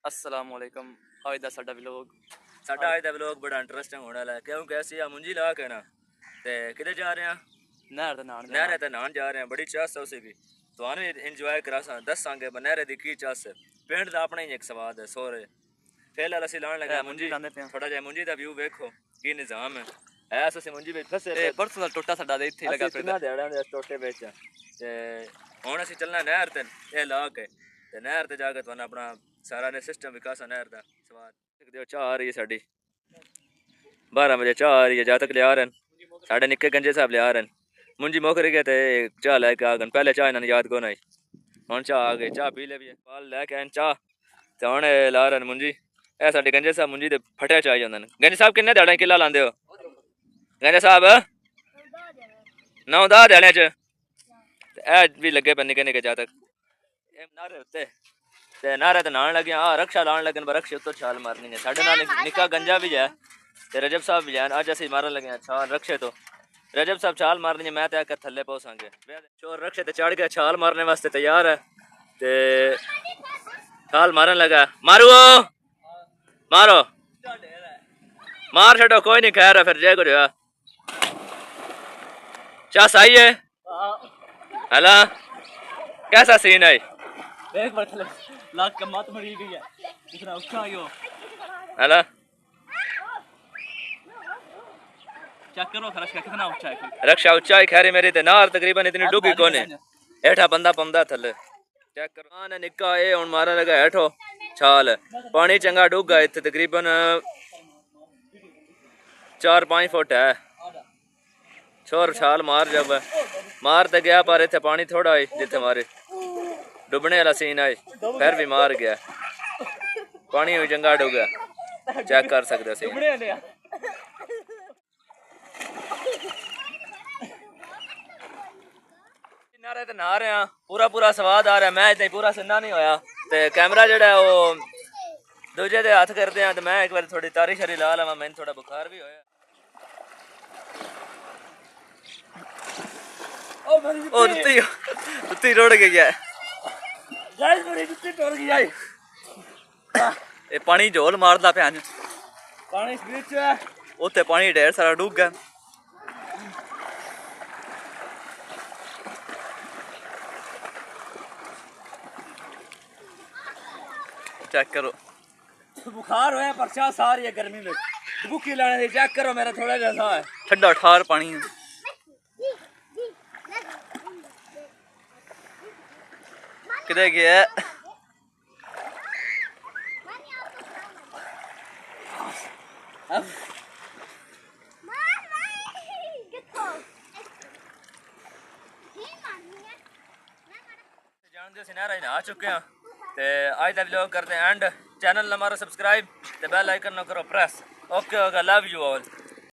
अस्सलाम वालेकुम। आज दा साडा व्लॉग साडा अज दा व्लॉग बड़ा इंटरेस्टिंग होने वाला है क्योंकि असी मुंजी ला के ना ते किधर जा रहे हैं? नहर ते नहान जाना। नहरे ते नहान जा रहे हैं। बड़ी चास है उसी की तुहानू इंजॉय करासा दसांगे नहरे दी की चास है। पिंड दा अपना ही एक स्वाद है सोरे फिलहाल असी लाने लगे मुंजी। लांदे पे थोड़ा जिहा मुंजी दा व्यू वेखो की निजाम है असी मुंजी विच फसे ते परसों दा टोटा साडा दे इत्थे लगा कितना देड़ा दे टोटे विच ते हुण असी चलना नहर ते ए ला के ते नहर ते जाके तुहानू अपना सारा ने सिस्टम विकासा नहर दा स्वाद देखदे हो। चाह आ रही है साडी 12 बजे चाह आ रही है। जातक लिया रहे हैं साढ़े निक्के गंजे साहब लिया रहे हैं। मुंजी मुक रही है तो चाह लैके आ गए। पहले चाह इन्होंने याद कौन आई हूँ चाह आ गई। चाह पी ले भी पाल लैके आए चाह तो हूँ ला रहे हैं मुंजी। ए साडे गंजे साहब मुंजी ते फटिया चाह जाते हैं। गंजे साहब किन्ने ध्याड़े किला लाते हो? गंजे साहब 9-10 ध्याड़े च भी लगे पे निके निके जातक नारे उत्ते ते नारे ते नहान लगे। हाँ रक्षा लान लगे रक्षे उत्तो छाल मारनी है। साढ़े नाल निक्का गंजा भी है ते रजब साहब भी है। अज असी मारन लगे छाल रक्षे तो रजब साहब छाल मारनी है। मैं तो आकर थल्ले पहुंचांगे चोर रक्षे ते चढ़ गया छाल मारने वास्ते तैयार है ते छाल मारन लगा। मारो मारो मार छो कोई नहीं खैर है फिर जय कुछ चाह सही है। हला कैसा सीन है? एक बार थले लाग के मत मरी गई है कितना ऊंचा आयो। हला चेक करो रक्षा कितना ऊंचा है। रक्षा ऊंचाई खैरी मेरी ते नार तकरीबन इतनी डूगी कोने हेठा बंदा पौंदा थले चेक करो। हाँ ने निक्का ए हुन मारन लगा हेठो छाल पानी चंगा डूगा इत्थे तकरीबन 4-5 फुट है। छोर छाल मार जब मार तो गया पर इत्थे पानी थोड़ा है जिथे मारे डुबने वाला सीन है फिर भी मार गया। पानी भी चंगा डूगा चेक कर सकते सीन। नारे ते नहा रहे हैं पूरा पूरा स्वाद आ रहा है। मैं इतनी पूरा सिन्ना नहीं होया ते कैमरा जेड़ा है वो दूजे दे हाथ करते हैं तो मैं एक बार थोड़ी तारी शारी ला लवा। मैंने थोड़ा बुखार भी होया। ओ जुत्ती रुड़ गई है। ये पानी झोल मारदा पे पानी उत्ते पानी ढेर सारा डूब गया। चेक करो बुखार होया पर चाह सारी है गर्मी में भूखी लाने दी। चेक करो मेरा थोड़ा जैसा है ठंडा ठार पानी है। किधर गया जानते हो नहरा नहा चुके हैं ते आज का व्लॉग करते हैं एंड चैनल हमारा सब्सक्राइब ते बेल आइकन ना करो press. Okay okay love you all.